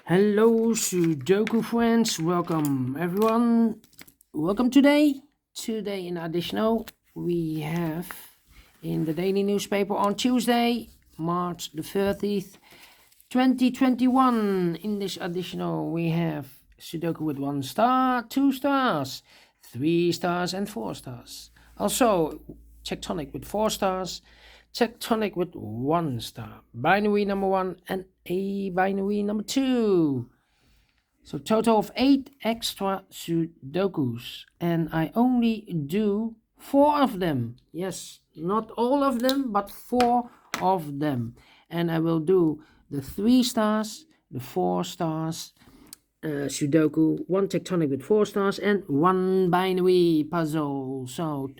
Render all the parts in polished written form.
Hello, Sudoku friends. Welcome, everyone. Welcome today. Today, in additional, we have in the daily newspaper on Tuesday, March the 30th, 2021. In this additional, we have Sudoku with 1 star, 2 stars, 3 stars, and 4 stars. Also, Tectonic with 4 stars, Tectonic with 1 star, binary number 1, and a binary number 2. So total of 8 extra Sudokus, and I only do 4 of them. Yes, not all of them, but 4 of them. And I will do the 3 stars, the 4 stars, Sudoku, 1 tectonic with 4 stars, and 1 binary puzzle. So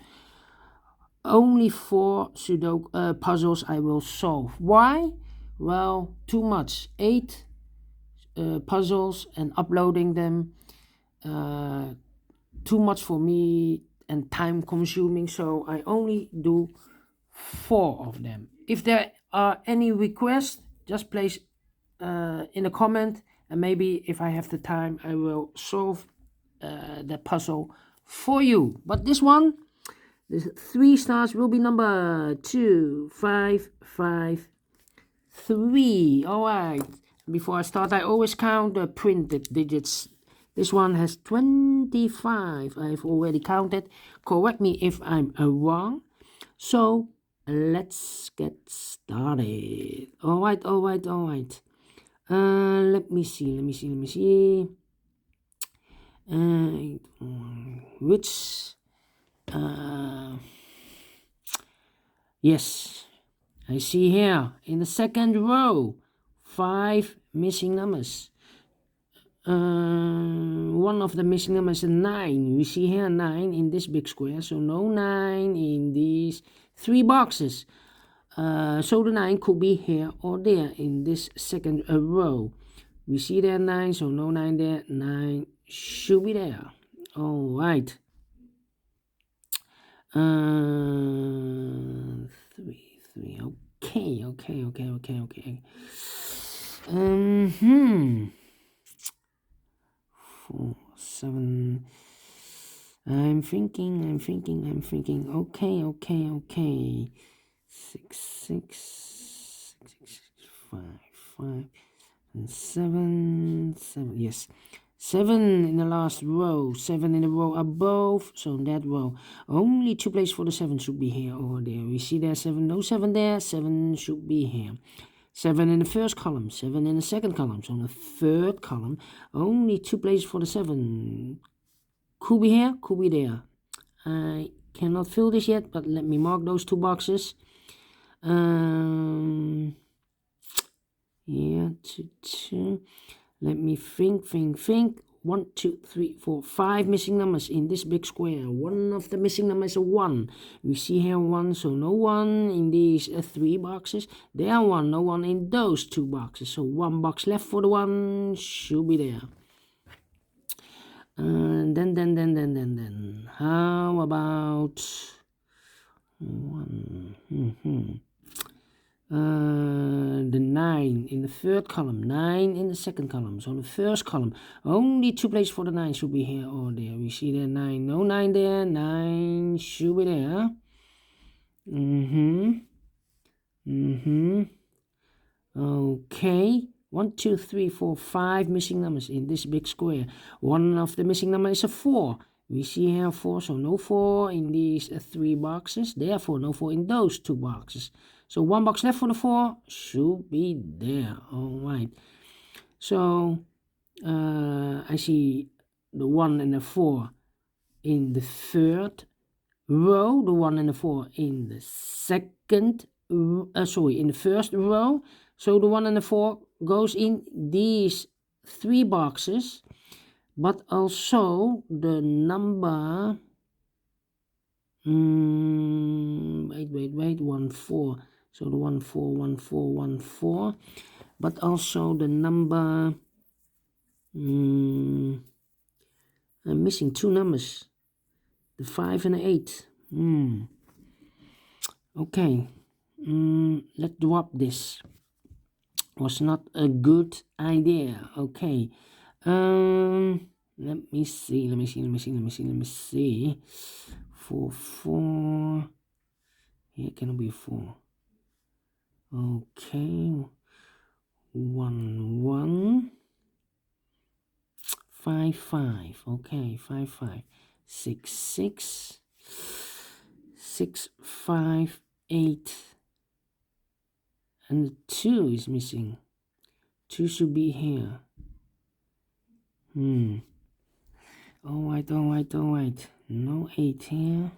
only 4 Sudoku puzzles I will solve. Why? Well, too much. 8 puzzles and uploading them, too much for me and time consuming, so I only do 4 of them. If there are any requests, just place in a comment, and maybe if I have the time I will solve the puzzle for you. But this one, the 3 stars, will be number 2553. All right. Before I start, I always count the printed digits. This one has 25. I've already counted. Correct me if I'm wrong. So let's get started. All right. Let me see. Which? Yes, I see here in the second row 5 missing numbers. One of the missing numbers is 9. We see here 9 in this big square, so no 9 in these 3 boxes. So the 9 could be here or there in this second row. We see there 9, so no 9 there. 9 should be there. All right. 3. Okay. 4, 7. I'm thinking. Okay. 6, 5, and 7. Yes. 7 in the last row, 7 in the row above, so in that row, only 2 places for the 7 should be here or there. We see there 7, no 7 there, 7 should be here. 7 in the first column, 7 in the second column, so in the third column, only 2 places for the 7. Could be here, could be there. I cannot fill this yet, but let me mark those 2 boxes. Yeah, 2. Let me think. 1, 2, 3, 4, 5 missing numbers in this big square. One of the missing numbers is a 1. We see here 1, so no 1 in these 3 boxes. There 1, no 1 in those 2 boxes. So 1 box left for the 1 should be there. Then. How about 1? The 9 in the third column, 9 in the second column. So in the first column, only 2 places for the 9 should be here or there. We see there 9, no 9 there, 9 should be there. Okay. 1, 2, 3, 4, 5 missing numbers in this big square. One of the missing numbers is a 4. We see here 4, so no 4 in these 3 boxes. Therefore, no 4 in those 2 boxes. So 1 box left for the 4 should be there. All right. So I see the 1 and the 4 in the third row. The 1 and the 4 in the in the first row. So the 1 and the 4 goes in these 3 boxes. But also the number, wait, 1, 4. So the 1, 4. But also the number, I'm missing 2 numbers. The 5 and the 8. Okay. Let's drop this. was not a good idea. Okay. Let me see. 4, 4. Here cannot be 4. Okay. 1, 1. 5, 5. Okay, 5, 5. 6, 6. 6, 5, 8. And the 2 is missing. 2 should be here. Alright. No 8 here.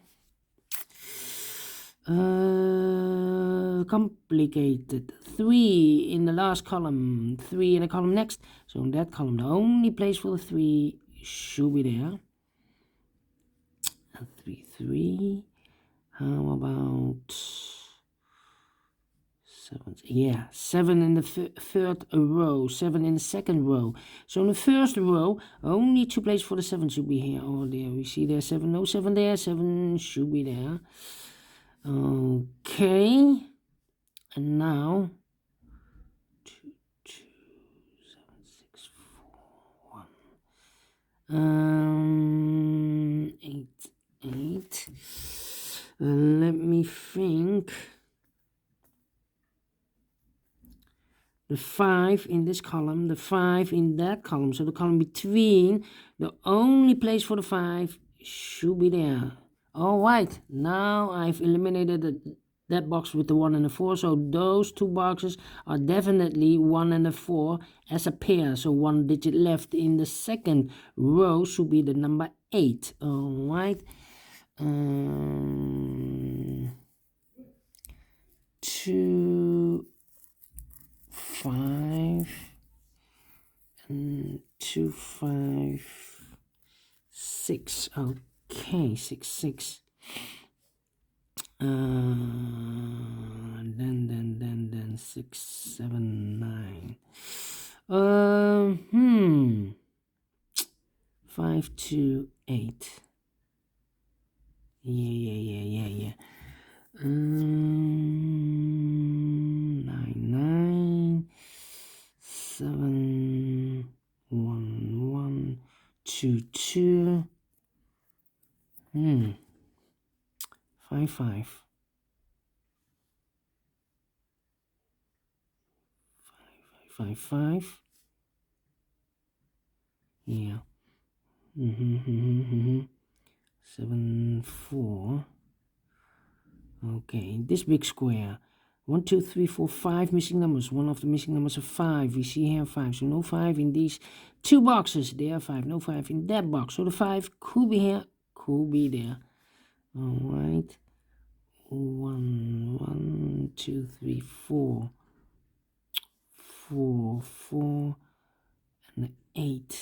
Complicated. 3 in the last column. 3 in the column next. So in that column, the only place for the 3 should be there. 3, 3. How about 7? Yeah, 7 in the third row, 7 in the second row. So in the first row, only 2 places for the 7 should be here or there. We see there 7, no 7 there, 7 should be there. Okay, and now 2, 2, 7, 6, 4, 1. 8, 8. Let me think. The 5 in this column, the 5 in that column. So the column between, the only place for the 5 should be there. Alright, now I've eliminated that box with the 1 and the 4. So those 2 boxes are definitely 1 and the 4 as a pair. So 1 digit left in the second row should be the number 8. Alright. 2, 5 and 2, 5, 6. Okay, 6, 6. Then 6, 7, 9. 5, 2, 8. Yeah. 9, 9. 7, 1, 1, 2, 2. 5, 5. 5, 5. Yeah. 7, 4. Okay, this big square. 1, 2, 3, 4, 5 missing numbers. One of the missing numbers is 5. We see here 5. So no 5 in these 2 boxes. There are 5. No 5 in that box. So the 5 could be here, could be there. Alright. 1, 1, 2, 3, 4. 4, 4. And 8.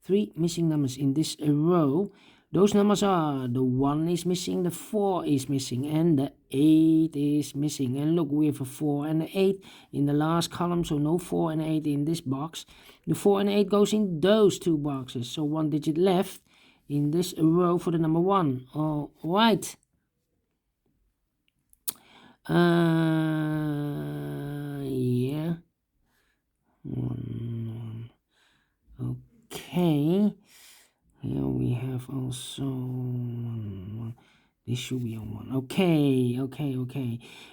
3 missing numbers in this row. Those numbers are the 1 is missing, the 4 is missing, and the 8 is missing. And look, we have a 4 and an 8 in the last column, so no 4 and 8 in this box. The 4 and 8 goes in those 2 boxes, so 1 digit left in this row for the number 1. All right. Yeah. 1. Okay. Here we have also 1. This should be a 1. Okay.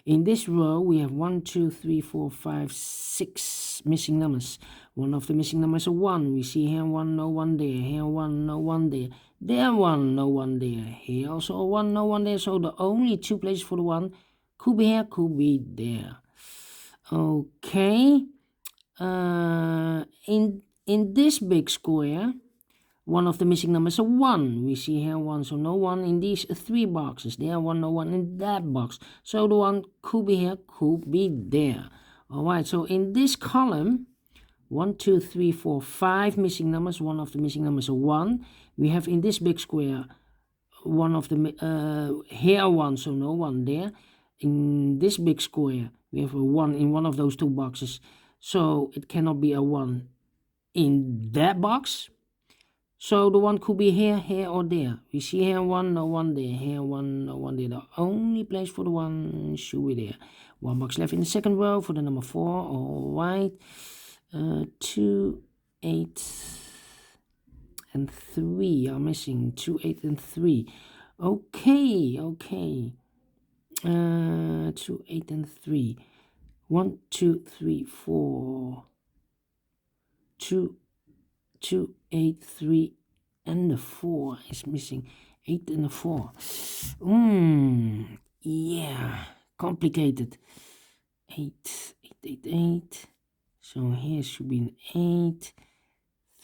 In this row, we have 1, 2, 3, 4, 5, 6 missing numbers. One of the missing numbers is a 1. We see here 1, no 1 there. Here 1, no 1 there. There 1, no 1 there. Here also a 1, no 1 there. So the only 2 places for the 1 could be here, could be there. Okay. In this big square, one of the missing numbers is a 1. We see here 1, so no 1 in these 3 boxes. There 1, no 1 in that box. So the 1 could be here, could be there. Alright, so in this column, 1, 2, 3, 4, 5 missing numbers. One of the missing numbers is a 1. We have in this big square, one of the here 1, so no 1 there. In this big square, we have a 1 in one of those 2 boxes. So it cannot be a 1 in that box. So the 1 could be here, here, or there. We see here 1, no 1 there. Here 1, no 1 there. The only place for the 1 should be there. One box left in the second row for the number 4. All right. 2, 8, and 3 are missing. 2, 8, and 3. Okay. 2, 8, and 3. 1, 2, 3, 4. 2, 8, 3, and the 4 is missing. 8 and the 4. Yeah, complicated. 8, 8, 8, 8. So here should be an 8.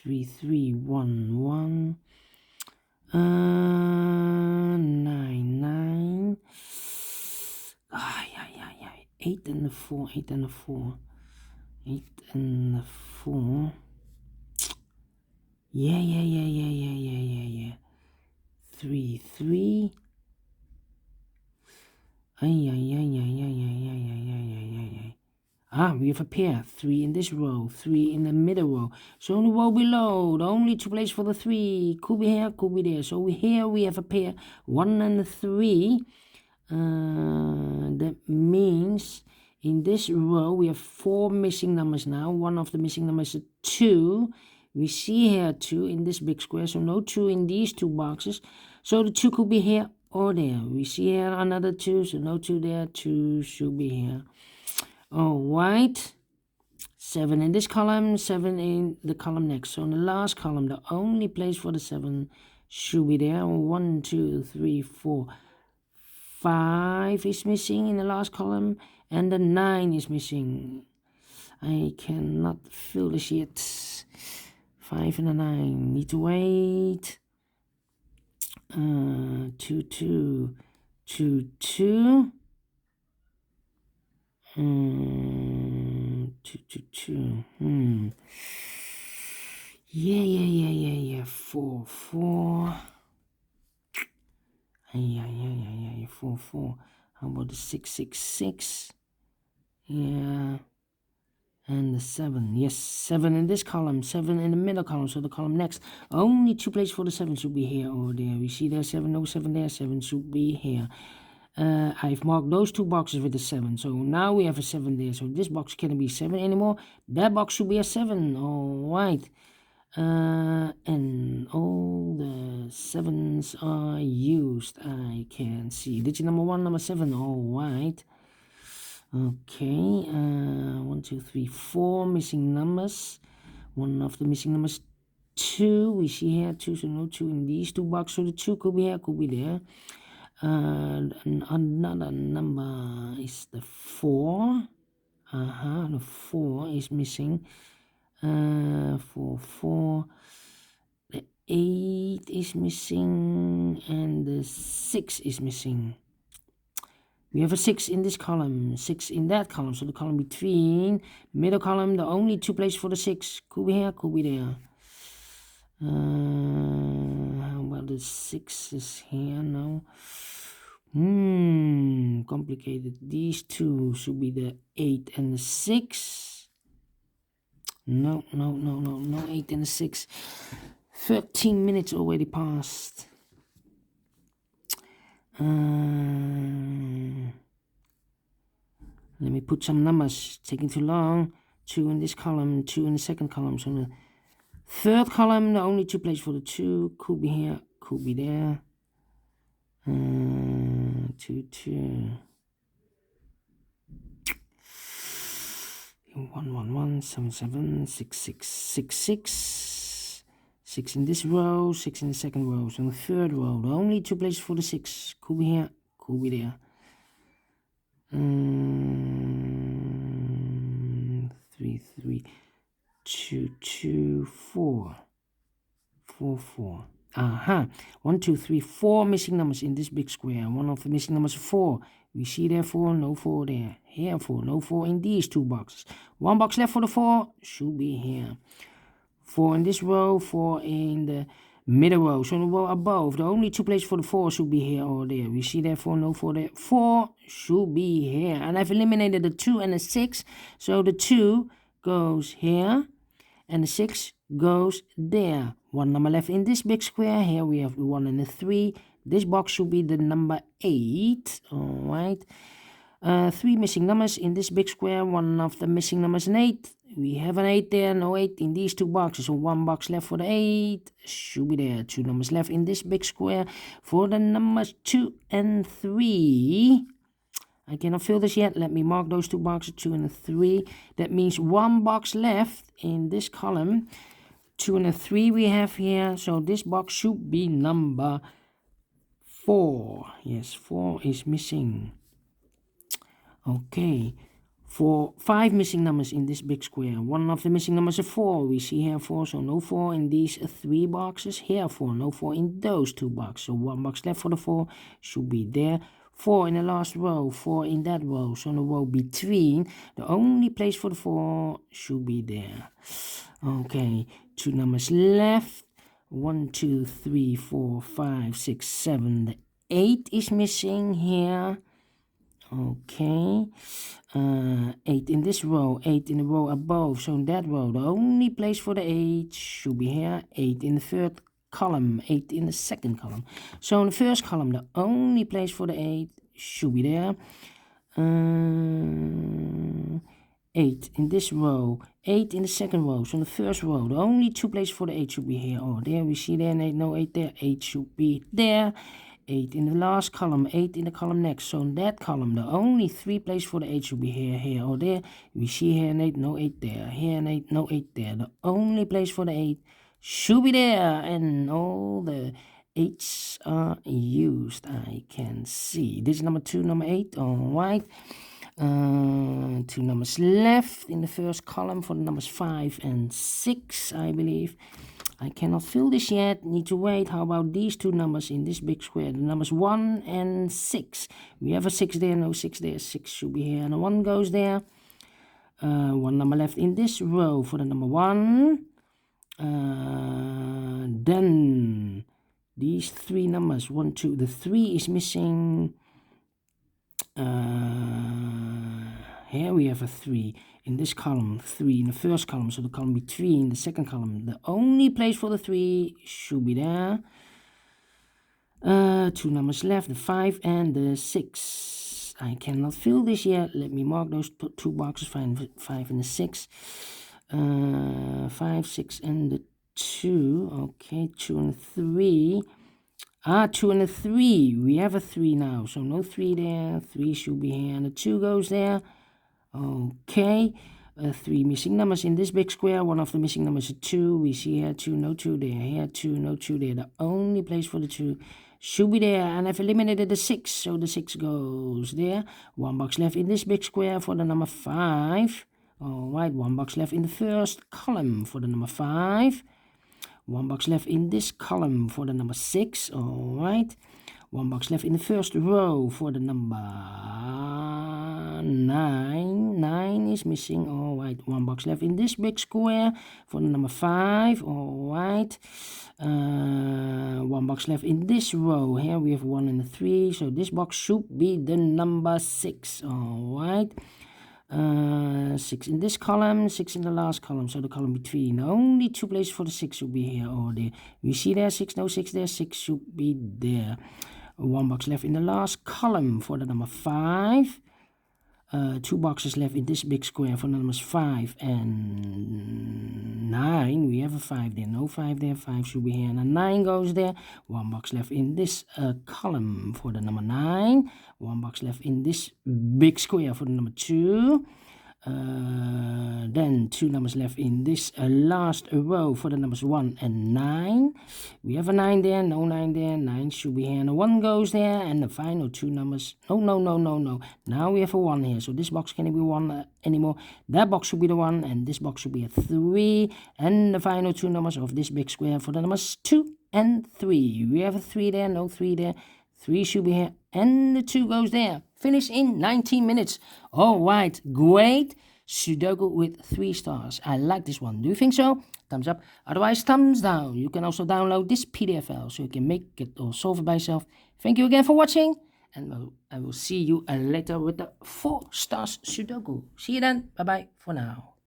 3, 3, 1, 1. 9, 9. 8 and the 4, 8 and the 4. 8 and the 4. Yeah. 3, 3. We have a pair. 3 in this row, 3 in the middle row. So in the row below, the only 2 places for the 3 could be here, could be there. So here we have a pair, 1 and 3. That means in this row we have 4 missing numbers now. One of the missing numbers is 2. We see here 2 in this big square, so no 2 in these 2 boxes. So the 2 could be here or there. We see here another 2, so no 2 there. 2 should be here. All right. 7 in this column, 7 in the column next. So in the last column, the only place for the 7 should be there. 1, 2, 3, 4, 5 is missing in the last column, and the 9 is missing. I cannot fill this yet. 5 and a 9 need to wait. 2, 2, 2, 2. 2, 2, 2. Yeah. 4, 4. 4, 4. How about the 6, 6, 6? Yeah. And the 7. Yes, 7 in this column, 7 in the middle column, so the column next. Only 2 places for the 7 should be here or there. We see there 7, no 7 there, 7 should be here. I've marked those 2 boxes with a 7, so now we have a 7 there. So this box can't be 7 anymore. That box should be a 7. All right. And all the 7s are used. I can see digit number 1, number 7. All right. Okay. 1, 2, 3, 4 missing numbers. One of the missing numbers 2. We see here 2, so no 2 in these 2 boxes. So the 2 could be here, could be there. Another number is the 4. The 4 is missing. 4, 4. The 8 is missing, and the 6 is missing. We have a 6 in this column, 6 in that column, so the column between, middle column, the only 2 places for the 6. Could be here, could be there. How about the 6 is here now? Complicated. These 2 should be the 8 and the 6. No, 8 and the 6. 13 minutes already passed. Let me put some numbers. Taking too long. 2 in this column, 2 in the second column. So in the third column, the only 2 places for the 2 could be here, could be there. 2, 2. 1, 1, 1, 7, 7, 6, 6, 6, 6. 6 in this row, 6 in the second row. So in the third row, the only 2 places for the 6 could be here, could be there. 3, 3, 2, 2, 4. 4, 4. 1, 2, 3, 4 missing numbers in this big square. One of the missing numbers is 4. We see there 4, no 4 there. Here 4, no 4 in these 2 boxes. 1 box left for the 4, should be here. 4 in this row, 4 in the middle row. So in the row above, the only 2 places for the 4 should be here or there. We see there 4, no 4 there. 4 should be here. And I've eliminated the 2 and the 6. So the 2 goes here and the 6 goes there. 1 number left in this big square. Here we have the 1 and the 3. This box should be the number 8. All right. 3 missing numbers in this big square. One of the missing numbers is an 8. We have an 8 there, no 8 in these 2 boxes. So 1 box left for the 8. Should be there. 2 numbers left in this big square for the numbers 2 and 3. I cannot fill this yet. Let me mark those 2 boxes, 2 and 3. That means 1 box left in this column. 2 and 3 we have here. So this box should be number 4. Yes, 4 is missing. Okay, 5 missing numbers in this big square. One of the missing numbers is 4. We see here 4, so no 4 in these 3 boxes. Here 4, no 4 in those 2 boxes. So 1 box left for the 4 should be there. 4 in the last row, 4 in that row. So in the row between, the only place for the 4 should be there. Okay, 2 numbers left. 1, 2, 3, 4, 5, 6, 7. The 8 is missing here. Okay, 8 in this row, 8 in the row above. So in that row, the only place for the 8 should be here. 8 in the third column, 8 in the second column. So in the first column, the only place for the 8 should be there. 8 in this row, 8 in the second row. So in the first row, the only 2 places for the 8 should be here. Oh, there we see there, no 8 there. 8 should be there. 8 in the last column, 8 in the column next. So in that column, the only 3 places for the 8 should be here, here, or there. We see here an 8, no 8 there. Here an 8, no 8 there. The only place for the 8 should be there. And all the 8s are used, I can see. This is number 2, number 8. All right. 2 numbers left in the first column for the numbers 5 and 6, I believe. I cannot fill this yet, need to wait. How about these 2 numbers in this big square? The numbers 1 and 6. We have a 6 there, no 6 there. 6 should be here, and a 1 goes there. 1 number left in this row for the number 1. Then these 3 numbers, 1, 2, the 3 is missing. Here we have a 3 in this column, 3 in the first column, so the column between the second column. The only place for the 3 should be there. 2 numbers left, the 5 and the 6. I cannot fill this yet. Let me mark those 2 boxes, 5 and the 6. 5, 6 and the 2. Okay, 2 and 3. 2 and a 3. We have a 3 now, so no 3 there. 3 should be here, and the 2 goes there. Okay, 3 missing numbers in this big square. One of the missing numbers is 2. We see here 2, no 2 there. Here 2, no 2 there. The only place for the 2 should be there, and I've eliminated the 6, so the 6 goes there. 1 box left in this big square for the number 5. All right, 1 box left in the first column for the number 5. 1 box left in this column for the number 6. All right, 1 box left in the first row for the number 9. 9 is missing. All right, 1 box left in this big square for the number 5. All right, 1 box left in this row. Here we have 1 and a 3, so this box should be the number 6. All right, 6 in this column, 6 in the last column, so the column between. Only 2 places for the 6 should be here or there. We see there 6, no 6 there. 6 should be there. 1 box left in the last column for the number 5. 2 boxes left in this big square for the numbers 5 and 9. We have a 5 there, no 5 there. 5 should be here, and a 9 goes there. 1 box left in this column for the number 9. 1 box left in this big square for the number 2. Then 2 numbers left in this last row for the numbers 1 and 9. We have a 9 there, no 9 there. 9 should be here, and a 1 goes there, and the final 2 numbers. No. Now we have a 1 here, so this box can't be 1 anymore. That box should be the 1, and this box should be a 3. And the final 2 numbers of this big square for the numbers 2 and 3. We have a 3 there, no 3 there. 3 should be here, and the 2 goes there. Finish in 19 minutes. All right, great Sudoku with 3 stars. I like this one. Do you think so? Thumbs up. Otherwise, thumbs down. You can also download this PDF file so you can make it or solve it by yourself. Thank you again for watching, and I will see you later with the 4 stars Sudoku. See you then. Bye-bye for now.